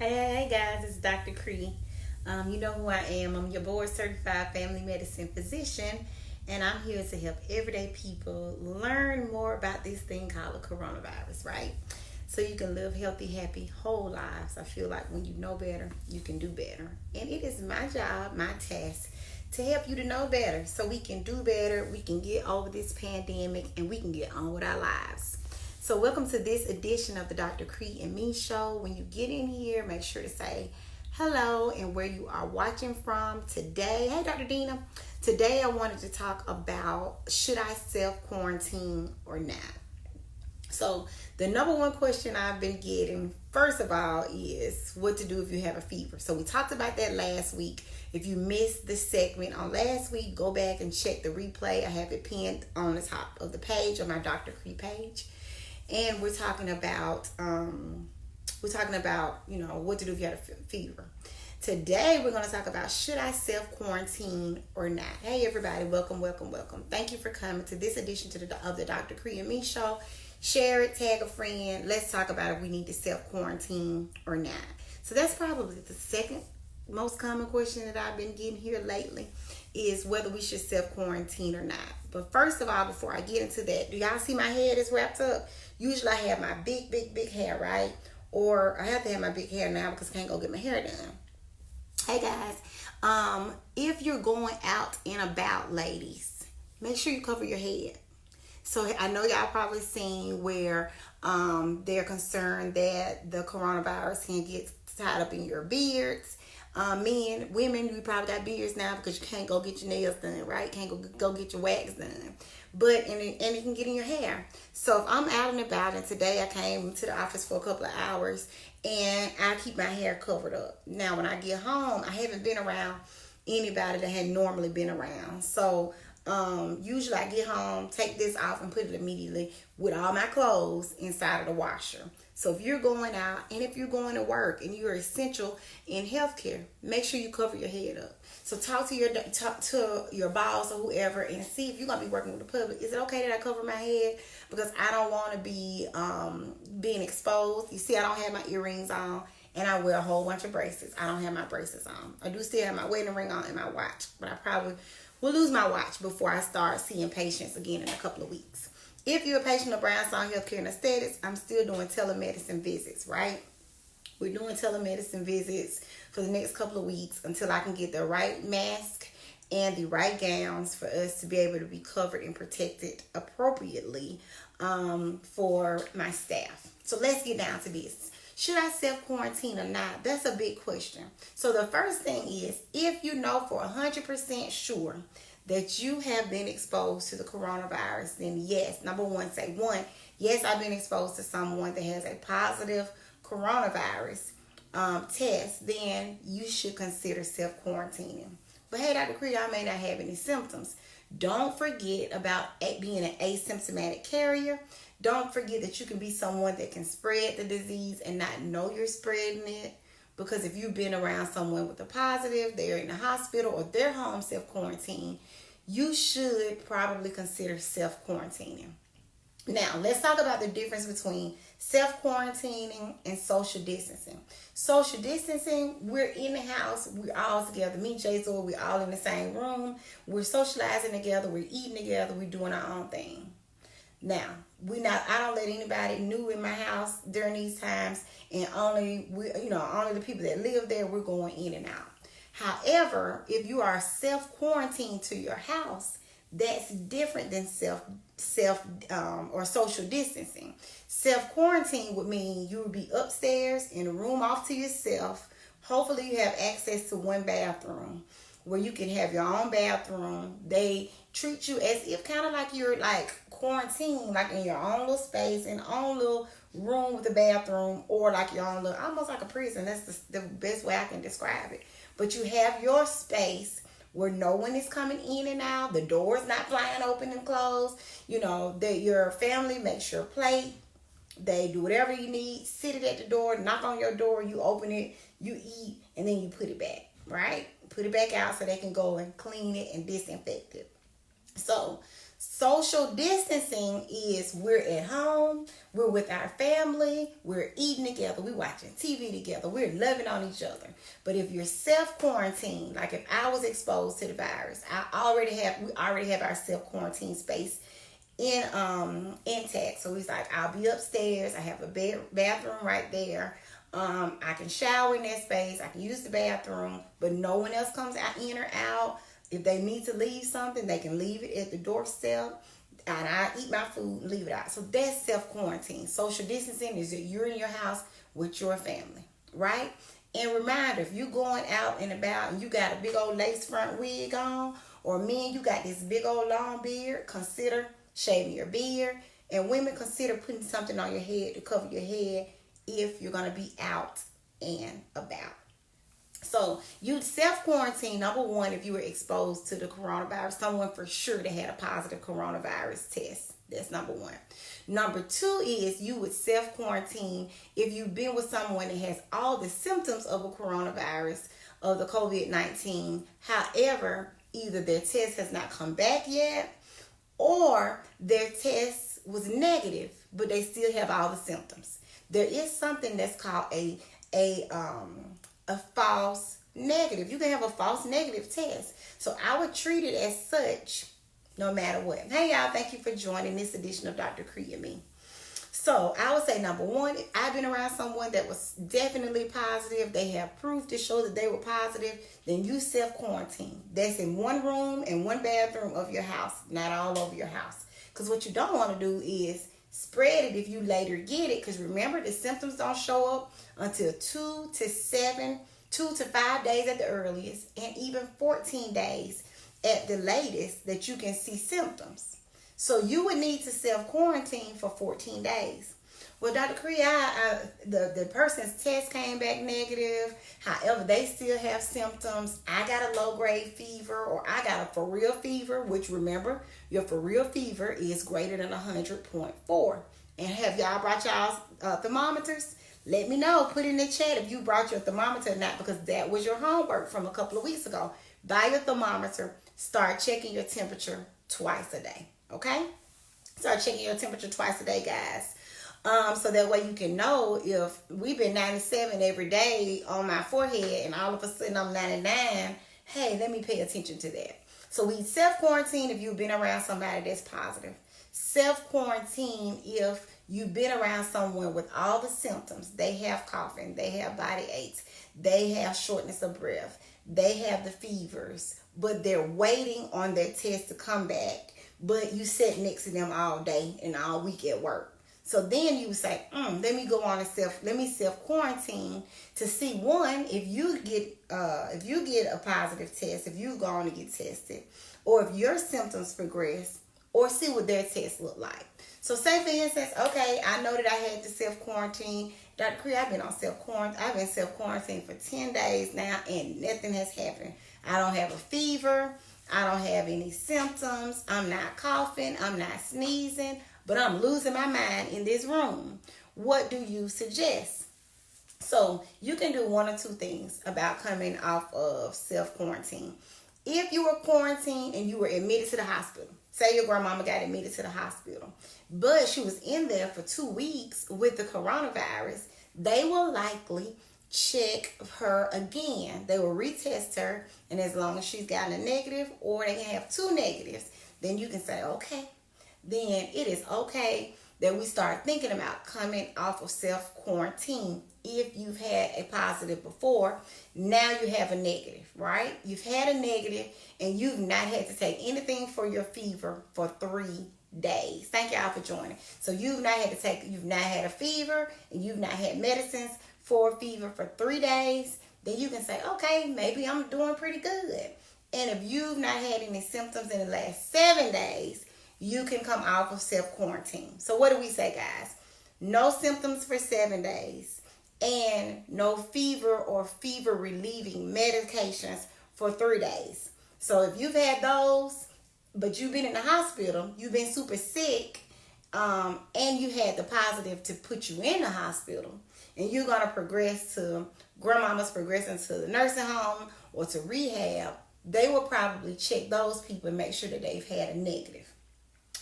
Hey guys, it's Dr. Kre. You know who I am. I'm your board certified family medicine physician, and I'm here to help everyday people learn more about this thing called the coronavirus, right? So you can live healthy, happy, whole lives. I feel like when you know better, you can do better. And it is my job, my task, to help you to know better so we can do better, we can get over this pandemic, and we can get on with our lives. So welcome to this edition of the Dr. Kre and Me show. When you get in here, make sure to say hello and where you are watching from today. Hey, Dr. Dina. Today I wanted to talk about, should I self-quarantine or not? So the number one question I've been getting, first of all, is what to do if you have a fever. So we talked about that last week. If you missed the segment on last week, go back and check the replay. I have it pinned on the top of the page on my Dr. Kre page. And we're talking about what to do if you have a fever. Today we're going to talk about, should I self-quarantine or not? Hey everybody, welcome. Thank you for coming to this edition of the Dr. Kre and Me show. Share it, tag a friend. Let's talk about if we need to self-quarantine or not. So that's probably the second most common question that I've been getting here lately, is whether we should self-quarantine or not. But first of all, before I get into that, do y'all see my head is wrapped up? Usually I have my big hair, right? Or I have to have my big hair now because I can't go get my hair done. Hey guys, if you're going out and about, ladies, make sure you cover your head. So I know y'all probably seen where they're concerned that the coronavirus can get tied up in your beards. Men, women, you probably got beards now because you can't go get your nails done, right? Can't go get your wax done. But and it can get in your hair. So if I'm out and about, and today I came to the office for a couple of hours, and I keep my hair covered up. Now when I get home, I haven't been around anybody that had normally been around. So usually I get home, take this off, and put it immediately with all my clothes inside of the washer. So if you're going out and if you're going to work and you're essential in healthcare, make sure you cover your head up. So talk to your boss or whoever and see if you're gonna be working with the public. Is it okay that I cover my head? Because I don't want to be being exposed. You see, I don't have my earrings on, and I wear a whole bunch of bracelets. I don't have my bracelets on. I do still have my wedding ring on and my watch, but I probably will lose my watch before I start seeing patients again in a couple of weeks. If you're a patient of Brownstone Healthcare and Aesthetics, I'm still doing telemedicine visits, right? We're doing telemedicine visits for the next couple of weeks until I can get the right mask and the right gowns for us to be able to be covered and protected appropriately for my staff. So let's get down to business. Should I self-quarantine or not? That's a big question. So the first thing is, if you know for 100% sure that you have been exposed to the coronavirus, then yes, number one, say one, yes, I've been exposed to someone that has a positive coronavirus test, then you should consider self-quarantining. But hey, Dr. Kre, I may not have any symptoms. Don't forget about being an asymptomatic carrier. Don't forget that you can be someone that can spread the disease and not know you're spreading it. Because if you've been around someone with a positive, they're in the hospital or they're home self-quarantine, you should probably consider self-quarantining. Now, let's talk about the difference between self-quarantining and social distancing. Social distancing, we're in the house, we're all together. Me, Jay-Zor, we're all in the same room. We're socializing together, we're eating together, we're doing our own thing. Now, I don't let anybody new in my house during these times, and only the people that live there, we're going in and out. However, if you are self-quarantined to your house, that's different than or social distancing. Self-quarantine would mean you would be upstairs in a room off to yourself. Hopefully you have access to one bathroom where you can have your own bathroom. They treat you as if kind of like you're like quarantined, like in your own little space, in own little room with a bathroom, or like your own little, almost like a prison. That's the best way I can describe it. But you have your space where no one is coming in and out. The door's not flying open and closed. That your family makes your plate. They do whatever you need. Sit it at the door, knock on your door, you open it, you eat, and then you put it back, right? Put it back out so they can go and clean it and disinfect it. So Social distancing is we're at home, we're with our family, we're eating together, we're watching TV together, we're loving on each other. But if you're self-quarantined, like if I was exposed to the virus, we already have our self-quarantine space intact. So he's like, I'll be upstairs, I have a bathroom right there. I can shower in that space, I can use the bathroom, but no one else comes out in or out. If they need to leave something, they can leave it at the doorstep, and I eat my food and leave it out. So that's self-quarantine. Social distancing is that you're in your house with your family, right? And reminder, if you're going out and about and you got a big old lace front wig on, or men, you got this big old long beard, consider shaving your beard. And women, consider putting something on your head to cover your head if you're going to be out and about. So you self-quarantine, number one, if you were exposed to the coronavirus, someone for sure that had a positive coronavirus test. That's number one. Number two is you would self-quarantine if you've been with someone that has all the symptoms of a coronavirus, of the COVID-19. However, either their test has not come back yet, or their test was negative, but they still have all the symptoms. There is something that's called a false negative. You can have a false negative test. So I would treat it as such no matter what. Hey y'all, thank you for joining this edition of Dr. Kre and Me. So I would say number one, if I've been around someone that was definitely positive, they have proof to show that they were positive, then you self-quarantine. That's in one room and one bathroom of your house, not all over your house. Because what you don't want to do is spread it if you later get it, because remember, the symptoms don't show up until 2 to 5 days at the earliest, and even 14 days at the latest that you can see symptoms. So you would need to self-quarantine for 14 days. Well, Dr. Kre, the person's test came back negative. However, they still have symptoms. I got a low-grade fever, or I got a for real fever, which remember, your for real fever is greater than 100.4. And have y'all brought y'all thermometers? Let me know. Put in the chat if you brought your thermometer or not, because that was your homework from a couple of weeks ago. Buy your thermometer. Start checking your temperature twice a day. Okay? Start checking your temperature twice a day, guys. So that way you can know if we've been 97 every day on my forehead and all of a sudden I'm 99, hey, let me pay attention to that. So we self-quarantine if you've been around somebody that's positive. Self-quarantine if you've been around someone with all the symptoms. They have coughing, they have body aches, they have shortness of breath, they have the fevers, but they're waiting on their test to come back, but you sit next to them all day and all week at work. So then you say, let me go on and self-quarantine to see, one, if you get a positive test, if you go on and get tested, or if your symptoms progress, or see what their test look like. So say for instance, okay, I know that I had to self-quarantine. Dr. Kre, I've been self-quarantined for 10 days now and nothing has happened. I don't have a fever. I don't have any symptoms. I'm not coughing. I'm not sneezing. But I'm losing my mind in this room. What do you suggest? So you can do one or two things about coming off of self-quarantine. If you were quarantined and you were admitted to the hospital, say your grandmama got admitted to the hospital, but she was in there for 2 weeks with the coronavirus, they will likely check her again. They will retest her, and as long as she's gotten a negative, or they can have 2 negatives, then you can say, okay, then it is okay that we start thinking about coming off of self-quarantine. If you've had a positive before, now you have a negative, right? You've had a negative and you've not had to take anything for your fever for 3 days. Thank y'all for joining. So you've not had a fever and you've not had medicines for a fever for 3 days. Then you can say, okay, maybe I'm doing pretty good. And if you've not had any symptoms in the last 7 days, you can come off of self-quarantine. So what do we say, guys? No symptoms for 7 days and no fever or fever relieving medications for 3 days. So if you've had those, but you've been in the hospital, you've been super sick, and you had the positive to put you in the hospital, and you're going to progress to, grandmama's progressing to the nursing home or to rehab, they will probably check those people and make sure that they've had a negative.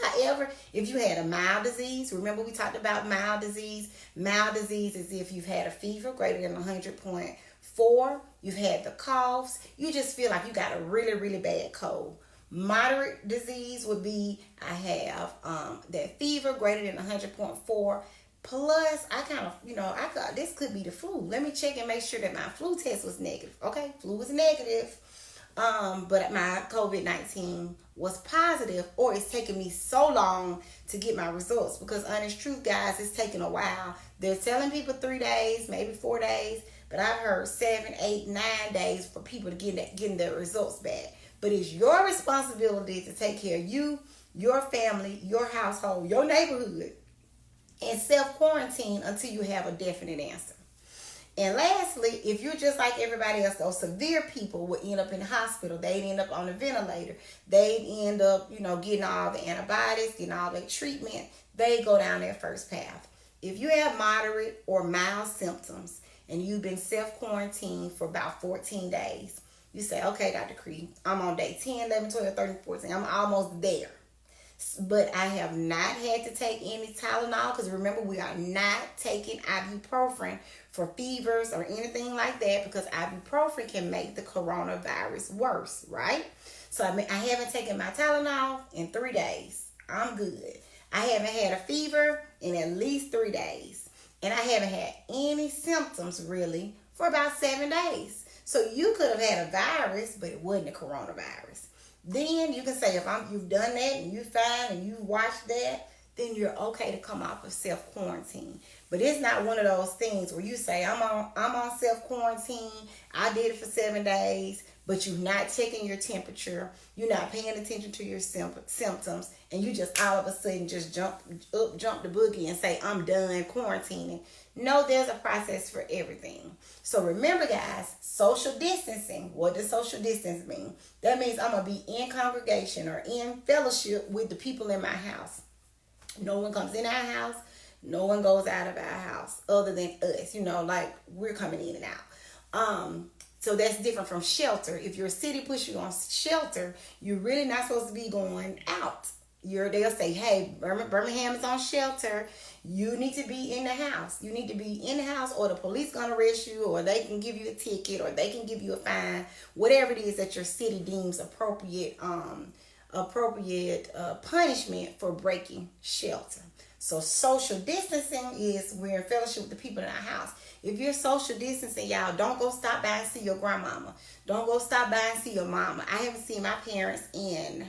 However, if you had a mild disease, remember we talked about mild disease. Mild disease is if you've had a fever greater than 100.4, you've had the coughs, you just feel like you got a really, really bad cold. Moderate disease would be I have that fever greater than 100.4. Plus, I kind of, I thought this could be the flu. Let me check and make sure that my flu test was negative. Okay, flu was negative. But my COVID-19 was positive, or it's taking me so long to get my results, because honest truth, guys, it's taking a while. They're telling people 3 days, maybe 4 days, but I've heard 7, 8, 9 days for people to getting their results back. But it's your responsibility to take care of you, your family, your household, your neighborhood, and self-quarantine until you have a definite answer. And lastly, if you're just like everybody else, those severe people would end up in the hospital. They'd end up on the ventilator. They'd end up, getting all the antibiotics, getting all the treatment. They go down that first path. If you have moderate or mild symptoms and you've been self-quarantined for about 14 days, you say, okay, Dr. Kre, I'm on day 10, 11, 12, 13, 14. I'm almost there. But I have not had to take any Tylenol, because remember, we are not taking ibuprofen for fevers or anything like that, because ibuprofen can make the coronavirus worse, right? So I haven't taken my Tylenol in 3 days. I'm good. I haven't had a fever in at least 3 days. And I haven't had any symptoms really for about 7 days. So you could have had a virus, but it wasn't a coronavirus. Then you can say, if you've done that and you're fine and you watched that, then you're okay to come off of self-quarantine. But it's not one of those things where you say, I'm on self-quarantine, I did it for 7 days, but you're not checking your temperature, you're not paying attention to your symptoms, and you just all of a sudden just jump the boogie and say, I'm done quarantining. No, there's a process for everything. So remember, guys, social distancing. What does social distance mean? That means I'm going to be in congregation or in fellowship with the people in my house. No one comes in our house. No one goes out of our house other than us. Like we're coming in and out. So that's different from shelter. If your city puts you on shelter, you're really not supposed to be going out. They'll say, hey, Birmingham is on shelter. You need to be in the house. You need to be in the house, or the police gonna arrest you, or they can give you a ticket, or they can give you a fine. Whatever it is that your city deems appropriate punishment for breaking shelter. So social distancing is we're in fellowship with the people in our house. If you're social distancing, y'all, don't go stop by and see your grandmama. Don't go stop by and see your mama. I haven't seen my parents in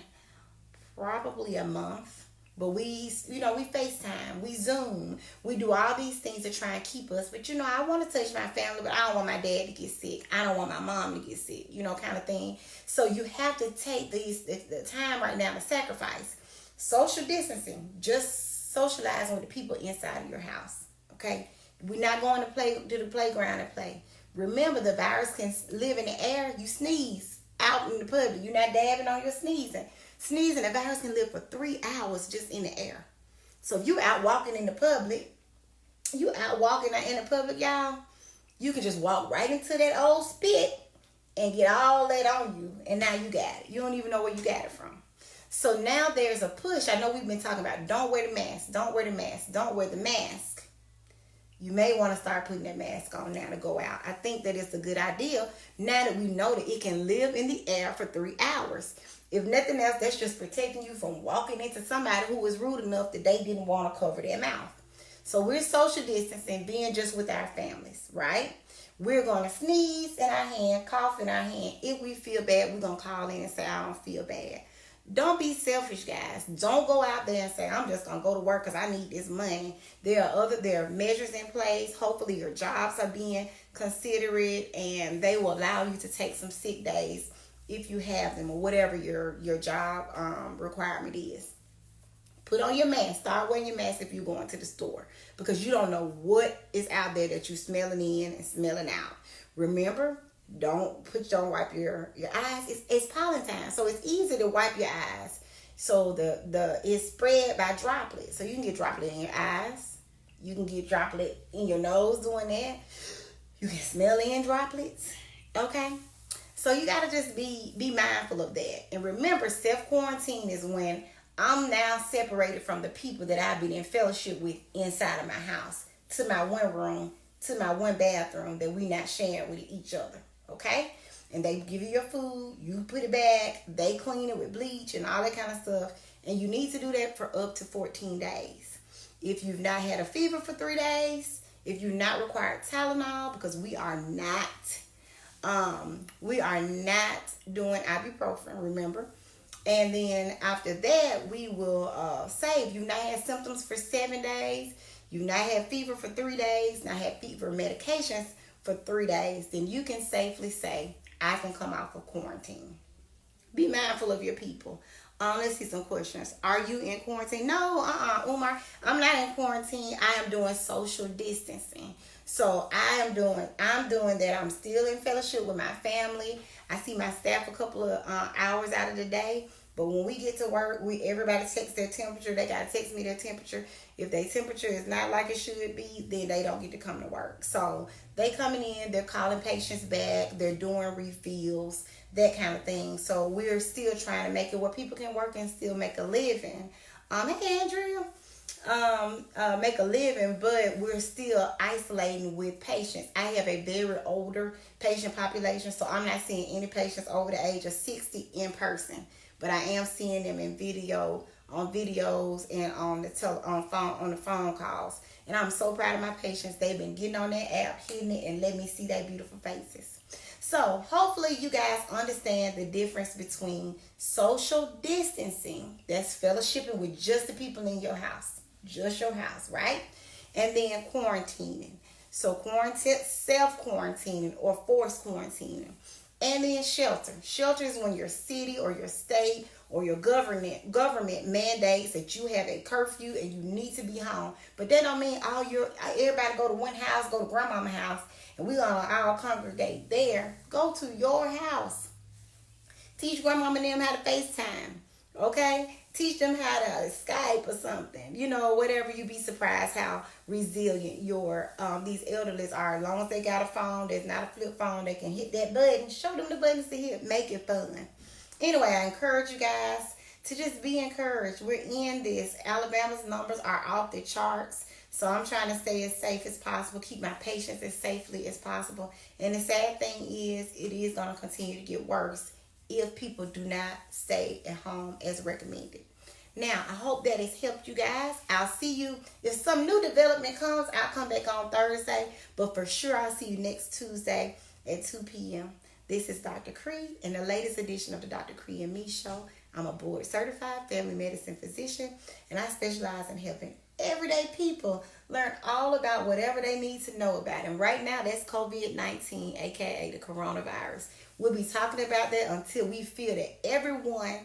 probably a month. But we FaceTime, we Zoom, we do all these things to try and keep us. But, I want to touch my family, but I don't want my dad to get sick. I don't want my mom to get sick, kind of thing. So you have to take the time right now to sacrifice. Social distancing, just socializing with the people inside of your house, okay? We're not going to the playground and play. Remember, the virus can live in the air. You sneeze out in the public. You're not dabbing on your sneezing. The virus can live for 3 hours just in the air. So if you out walking in the public, y'all, you can just walk right into that old spit and get all that on you. And now you got it. You don't even know where you got it from. So now there's a push. I know we've been talking about don't wear the mask, don't wear the mask, don't wear the mask. You may want to start putting that mask on now to go out. I think that it's a good idea now that we know that it can live in the air for 3 hours. If nothing else, that's just protecting you from walking into somebody who was rude enough that they didn't want to cover their mouth. So we're social distancing, being just with our families, right? We're going to sneeze in our hand, cough in our hand. If we feel bad, we're going to call in and say, I don't feel bad. Don't be selfish, guys. Don't go out there and say, I'm just going to go to work because I need this money. There are measures in place. Hopefully your jobs are being considerate and they will allow you to take some sick days if you have them, or whatever your job requirement is. Put on your mask. Start wearing your mask if you're going to the store, because you don't know what is out there that you're smelling in and smelling out. Remember, don't wipe your eyes. It's pollen time, so it's easy to wipe your eyes. So it's spread by droplets. So you can get droplet in your eyes. You can get droplet in your nose doing that. You can smell in droplets. Okay? So you got to just be mindful of that. And remember, self-quarantine is when I'm now separated from the people that I've been in fellowship with inside of my house, to my one room, to my one bathroom that we not sharing with each other. Okay? And they give you your food, you put it back, they clean it with bleach and all that kind of stuff. And you need to do that for up to 14 days. If you've not had a fever for 3 days, if you're not required Tylenol, because we are not doing ibuprofen, remember. And then after that, we will say if you've not had symptoms for 7 days, you've not had fever for 3 days, not had fever medications for 3 days, then you can safely say, I can come out of quarantine. Be mindful of your people. Let's see some questions. Are you in quarantine? No, Umar, I'm not in quarantine. I am doing social distancing. So I'm doing that. I'm still in fellowship with my family. I see my staff a couple of hours out of the day. But when we get to work, everybody checks their temperature. They got to text me their temperature. If their temperature is not like it should be, then they don't get to come to work. So they coming in, they're calling patients back, they're doing refills, that kind of thing. So we're still trying to make it where people can work and still make a living. Hey, Andrea. Make a living, but we're still isolating with patients. I have a very older patient population, so I'm not seeing any patients over the age of 60 in person, but I am seeing them in videos and on the phone calls. And I'm so proud of my patients. They've been getting on that app, hitting it, and let me see their beautiful faces. So hopefully you guys understand the difference between social distancing, that's fellowshipping with just the people in your house, just your house, right? And then quarantining. So self-quarantining or forced quarantining. And then shelter. Shelter is when your city or your state or your government mandates that you have a curfew and you need to be home. But that don't mean everybody go to one house, go to grandmama's house, and we gonna all congregate there. Go to your house. Teach grandmama and them how to FaceTime. Okay? Teach them how to Skype or something. Whatever. You be surprised how resilient your these elderlies are. As long as they got a phone that's not a flip phone, they can hit that button. Show them the buttons to hit. Make it fun. Anyway, I encourage you guys to just be encouraged. We're in this. Alabama's numbers are off the charts. So I'm trying to stay as safe as possible, keep my patients as safely as possible. And the sad thing is, it is going to continue to get worse if people do not stay at home as recommended. Now, I hope that has helped you guys. I'll see you. If some new development comes, I'll come back on Thursday. But for sure, I'll see you next Tuesday at 2 p.m. This is Dr. Kre and the latest edition of the Dr. Kre and Me Show. I'm a board-certified family medicine physician, and I specialize in helping everyday people learn all about whatever they need to know about. And right now, that's COVID-19, aka the coronavirus. We'll be talking about that until we feel that everyone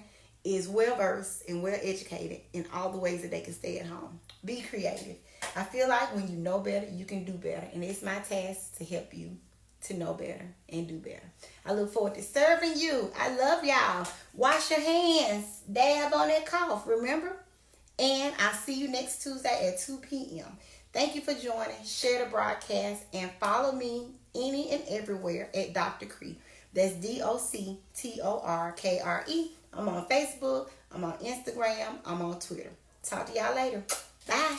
is well-versed and well-educated in all the ways that they can stay at home. Be creative. I feel like when you know better, you can do better. And it's my task to help you to know better and do better. I look forward to serving you. I love y'all. Wash your hands. Dab on that cough, remember? And I'll see you next Tuesday at 2 p.m. Thank you for joining. Share the broadcast and follow me any and everywhere at Dr. Kre. That's DOCTORKRE. I'm on Facebook. I'm on Instagram. I'm on Twitter. Talk to y'all later. Bye.